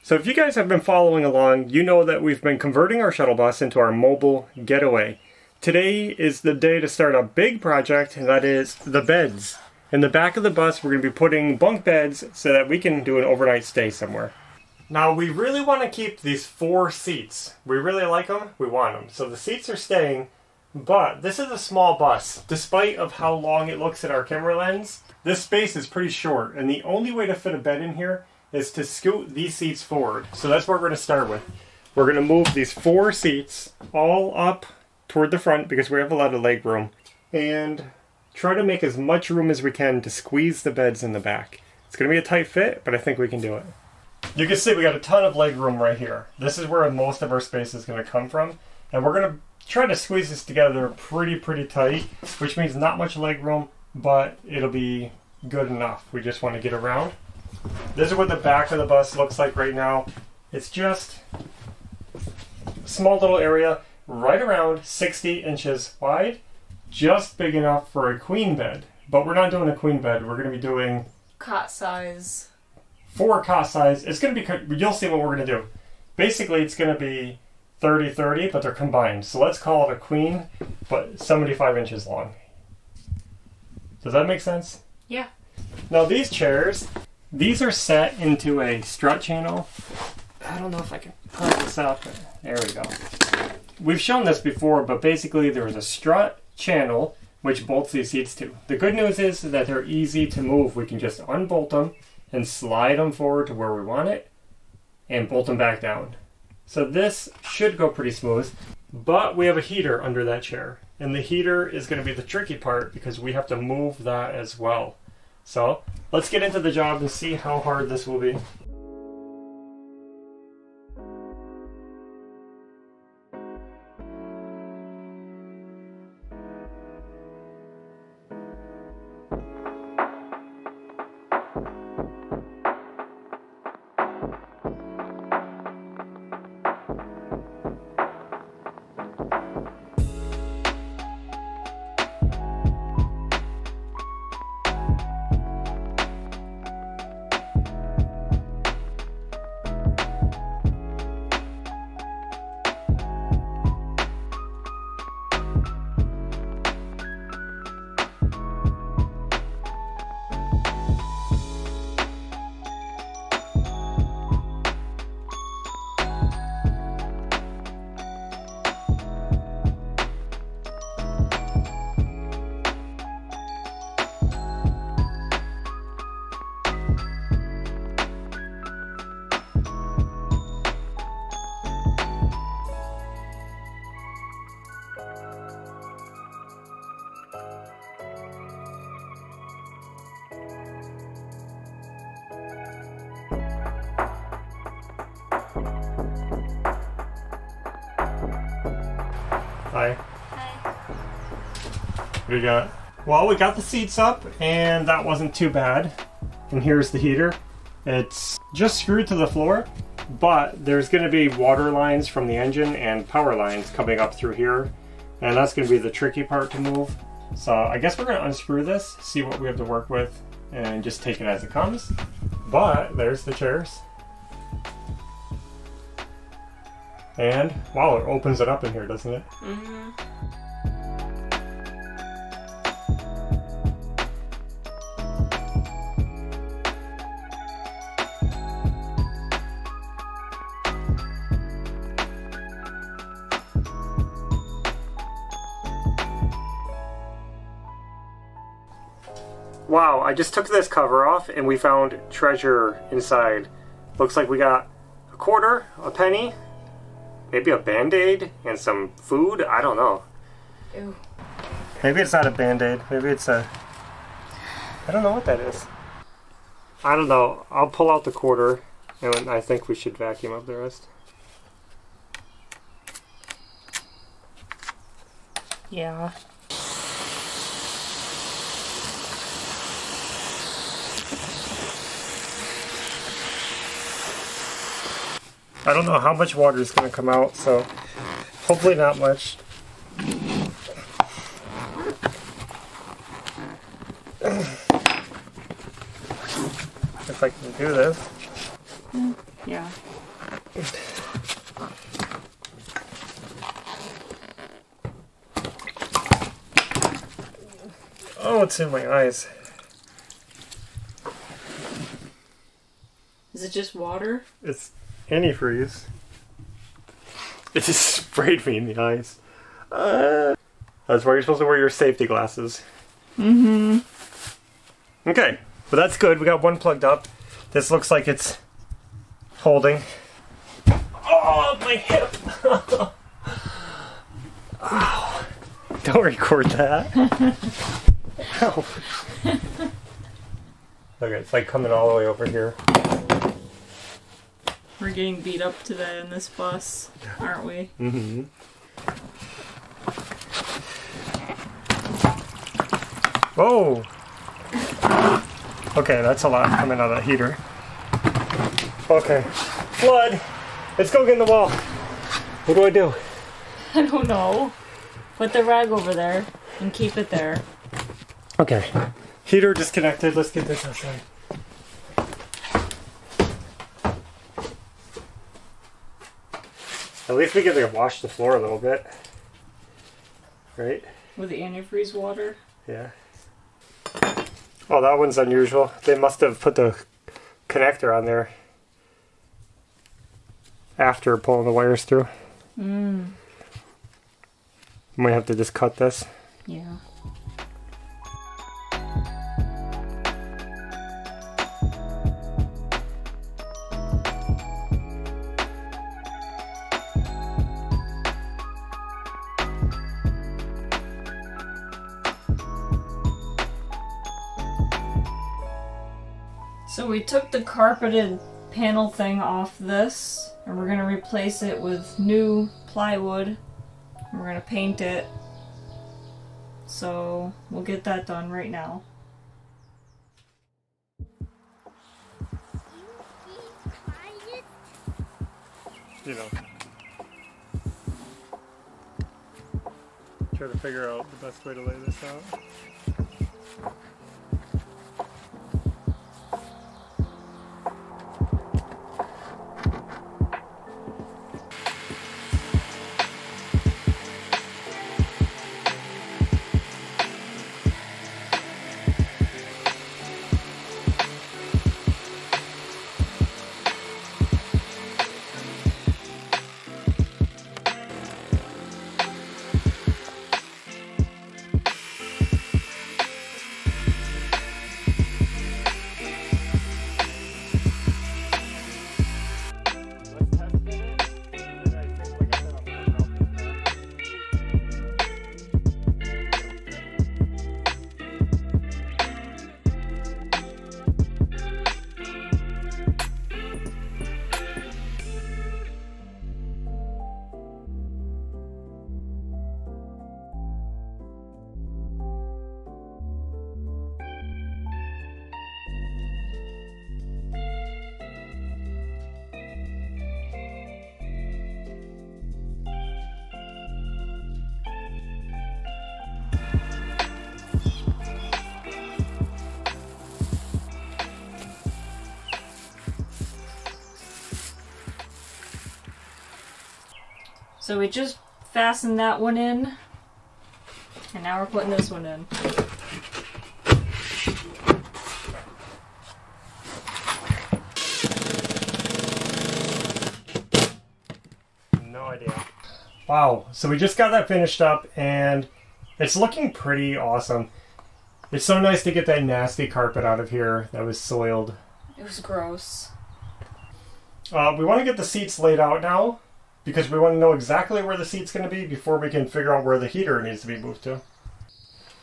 So if you guys have been following along, you know that we've been converting our shuttle bus into our mobile getaway. Today is the day to start a big project, and that is the beds. In the back of the bus, we're going to be putting bunk beds so that we can do an overnight stay somewhere. Now, we really want to keep these 4 seats. We really like them. We want them. So the seats are staying, but this is a small bus. Despite of how long it looks at our camera lens, this space is pretty short, and the only way to fit a bed in here is to scoot these seats forward. So that's what we're going to start with. We're going to move these 4 seats all up toward the front because we have a lot of leg room, and try to make as much room as we can to squeeze the beds in the back. It's going to be a tight fit, but I think we can do it. You can see we got a ton of leg room right here. This is where most of our space is going to come from, and we're going to try to squeeze this together pretty tight, which means not much leg room, but it'll be good enough. We just want to get around. This is what the back of the bus looks like right now. It's just a small little area right around 60 inches wide, just big enough for a queen bed. But we're not doing a queen bed. We're going to be doing cot size. 4 cot size. It's going to be, you'll see what we're going to do. Basically, it's going to be 30-30, but they're combined. So let's call it a queen, but 75 inches long. Does that make sense? Yeah. Now these chairs, these are set into a strut channel. I don't know if I can put this up. There we go. We've shown this before, but basically there is a strut channel which bolts these seats to. The good news is that they're easy to move. We can just unbolt them and slide them forward to where we want it and bolt them back down. So this should go pretty smooth, but we have a heater under that chair, and the heater is going to be the tricky part because we have to move that as well. So let's get into the job and see how hard this will be. Hi. Hi. What do you got? Well, we got the seats up, and that wasn't too bad. And here's the heater. It's just screwed to the floor, but there's going to be water lines from the engine and power lines coming up through here, and that's going to be the tricky part to move. So I guess we're going to unscrew this, see what we have to work with, and just take it as it comes. But there's the chairs. And, wow, it opens it up in here, doesn't it? Mm-hmm. Wow, I just took this cover off and we found treasure inside. Looks like we got a quarter, a penny, maybe a Band-Aid, and some food? I don't know. Ew. Maybe it's not a Band-Aid. Maybe it's a... I don't know what that is. I don't know. I'll pull out the quarter, and I think we should vacuum up the rest. Yeah. I don't know how much water is going to come out, so hopefully not much. If I can do this. Yeah. Oh, it's in my eyes. Is it just water? It's antifreeze. It just sprayed me in the eyes. That's why you're supposed to wear your safety glasses. Mm-hmm. Okay, but that's good. We got one plugged up. This looks like it's holding. Oh, my hip! Ow. Don't record that. Ow. Okay, it's like coming all the way over here. We're getting beat up today in this bus, aren't we? Mm-hmm. Whoa! Okay, that's a lot coming out of that heater. Okay. Flood! Let's go get in the wall. What do I do? I don't know. Put the rag over there and keep it there. Okay. Heater disconnected. Let's get this outside. At least we get to wash the floor a little bit. Right? With the antifreeze water? Yeah. Oh, that one's unusual. They must have put the connector on there after pulling the wires through. Might have to just cut this. Yeah. So we took the carpeted panel thing off this, and we're gonna replace it with new plywood. We're gonna paint it. So we'll get that done right now. You know. Try to figure out the best way to lay this out. So we just fastened that one in, and now we're putting this one in. No idea. Wow, so we just got that finished up and it's looking pretty awesome. It's so nice to get that nasty carpet out of here that was soiled. It was gross. We want to get the seats laid out now because we want to know exactly where the seat's going to be before we can figure out where the heater needs to be moved to.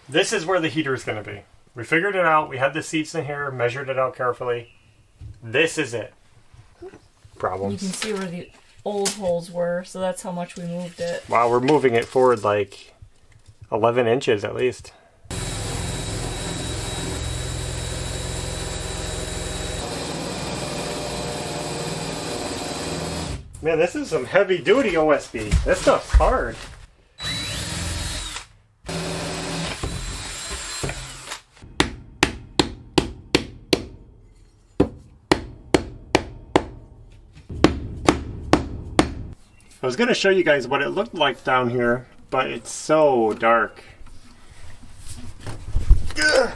This is where the heater is going to be. We figured it out. We had the seats in here, measured it out carefully. This is it. Problems. You can see where the old holes were, so that's how much we moved it. Wow, we're moving it forward like 11 inches at least. Man, this is some heavy duty OSB. This stuff's hard. I was going to show you guys what it looked like down here, but it's so dark. Ugh.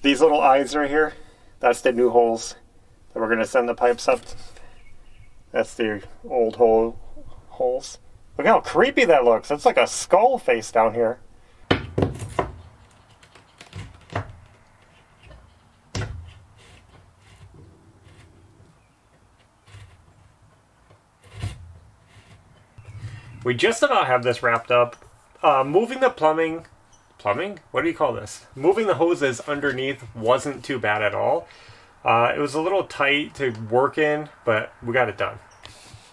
These little eyes right here, that's the new holes that we're going to send the pipes up. That's the old holes. Look how creepy that looks. It's like a skull face down here. We just about have this wrapped up. Moving the plumbing? What do you call this? Moving the hoses underneath wasn't too bad at all. It was a little tight to work in, but we got it done.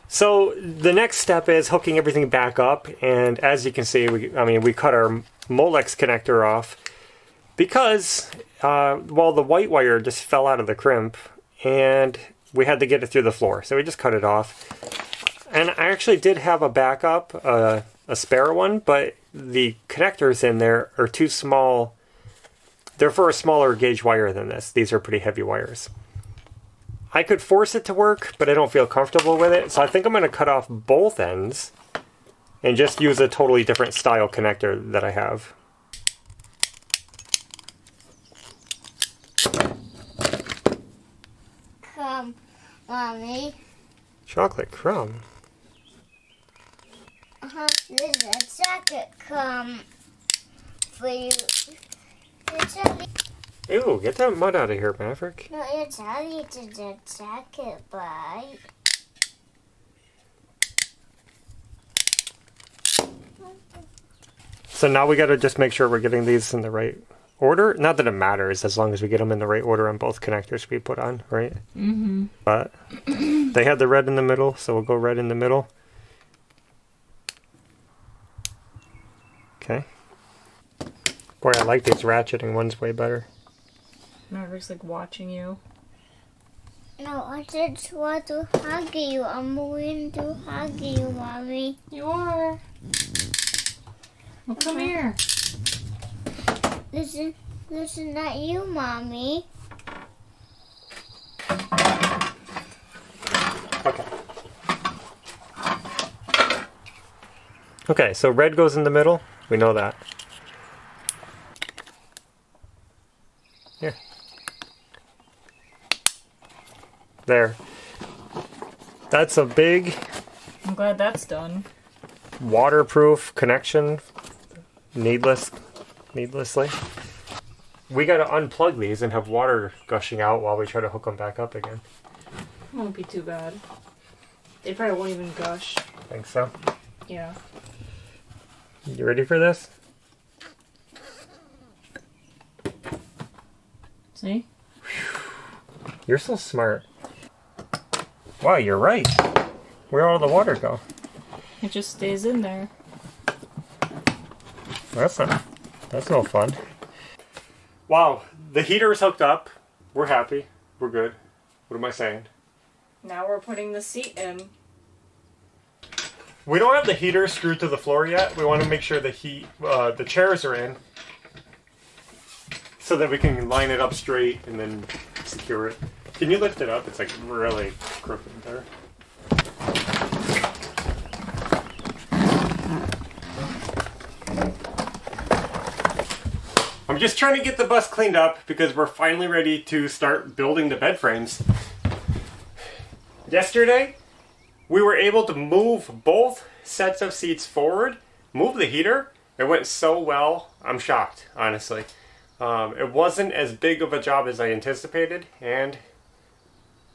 So the next step is hooking everything back up, and as you can see, we cut our Molex connector off because, the white wire just fell out of the crimp, and we had to get it through the floor, so we just cut it off. And I actually did have a backup, a spare one, but the connectors in there are too small. They're for a smaller gauge wire than this. These are pretty heavy wires. I could force it to work, but I don't feel comfortable with it, so I think I'm going to cut off both ends and just use a totally different style connector that I have. Crumb, Mommy. Chocolate crumb? This is a chocolate crumb for you. Ew, get that mud out of here, Maverick. No, it's Charlie to the chocolate bite. So now we gotta just make sure we're getting these in the right order. Not that it matters, as long as we get them in the right order on both connectors we put on, right? Mm-hmm. But they had the red in the middle, so we'll go red in the middle. Okay. Boy, I like these ratcheting ones way better. Maverick's like watching you. No, I just want to hug you. I'm going to hug you, Mommy. You are. Well, come here. This is not you, Mommy. Okay. Okay, so red goes in the middle. We know that. Here. There. That's a big I'm glad that's done. waterproof connection. Needlessly. We gotta unplug these and have water gushing out while we try to hook them back up again. Won't be too bad. They probably won't even gush. Think so? Yeah. You ready for this? See? You're so smart. Wow, you're right. Where'd all the water go? It just stays in there. That's no fun. Wow, the heater is hooked up. We're happy. We're good. What am I saying? Now we're putting the seat in. We don't have the heater screwed to the floor yet. We want to make sure the chairs are in, so that we can line it up straight and then secure it. Can you lift it up? It's like really crooked there. I'm just trying to get the bus cleaned up because we're finally ready to start building the bed frames. Yesterday, we were able to move both sets of seats forward, move the heater. It went so well, I'm shocked, honestly. It wasn't as big of a job as I anticipated, and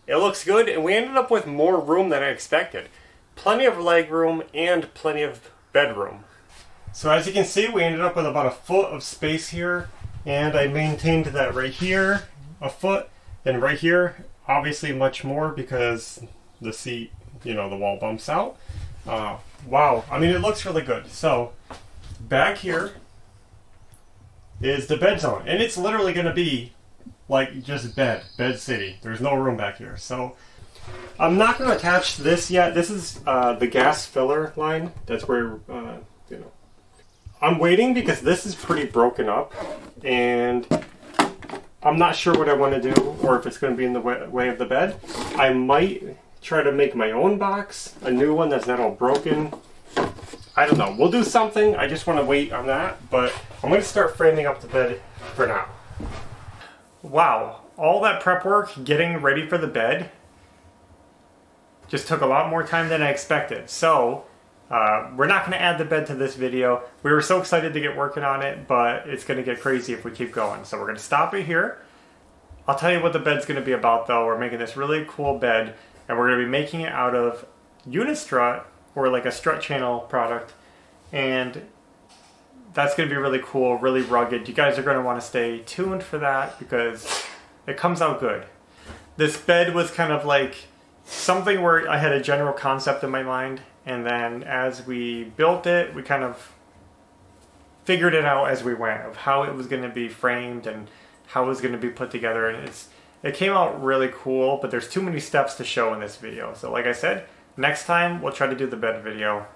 it looks good, and we ended up with more room than I expected. Plenty of leg room and plenty of bedroom. So as you can see, we ended up with about a foot of space here, and I maintained that right here, a foot, and right here, obviously much more because the seat, the wall bumps out. Wow, I mean, it looks really good. So back here is the bed zone, and it's literally going to be like just bed city. There's no room back here. So I'm not going to attach this yet. This is the gas filler line. That's where, I'm waiting because this is pretty broken up, and I'm not sure what I want to do or if it's going to be in the way of the bed. I might try to make my own box, a new one that's not all broken. I don't know. We'll do something. I just want to wait on that, but I'm going to start framing up the bed for now. Wow, all that prep work getting ready for the bed just took a lot more time than I expected. So we're not going to add the bed to this video. We were so excited to get working on it, but it's going to get crazy if we keep going. So we're going to stop it here. I'll tell you what the bed's going to be about though. We're making this really cool bed, and we're going to be making it out of Unistrut, or like a strut channel product, and that's going to be really cool, really rugged. You guys are going to want to stay tuned for that because it comes out good. This bed was kind of like something where I had a general concept in my mind, and then as we built it, we kind of figured it out as we went of how it was going to be framed and how it was going to be put together, and it came out really cool, but there's too many steps to show in this video. So like I said, next time we'll try to do the bed video,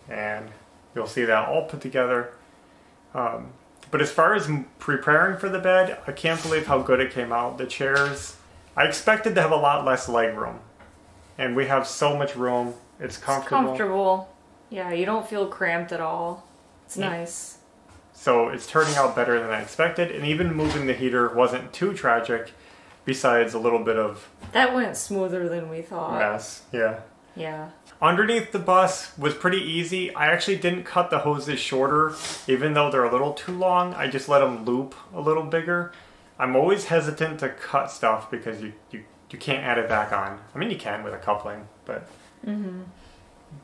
and you'll see that all put together. But as far as preparing for the bed, I can't believe how good it came out. The chairs, I expected to have a lot less leg room, and we have so much room. It's comfortable. It's comfortable. Yeah, you don't feel cramped at all. It's nice. So it's turning out better than I expected, and even moving the heater wasn't too tragic, besides a little bit of... That went smoother than we thought. mess, yeah. Yeah. Underneath the bus was pretty easy. I actually didn't cut the hoses shorter, even though they're a little too long. I just let them loop a little bigger. I'm always hesitant to cut stuff because you can't add it back on. I mean, you can with a coupling, but...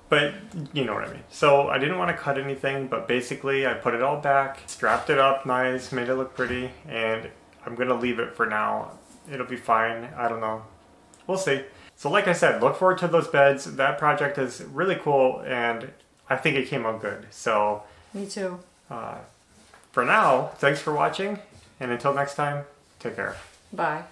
But you know what I mean. So I didn't want to cut anything, but basically I put it all back, strapped it up nice, made it look pretty, and I'm going to leave it for now. It'll be fine. I don't know. We'll see. So like I said, look forward to those beds. That project is really cool, and I think it came out good. So Me too. For now, thanks for watching, and until next time, take care. Bye.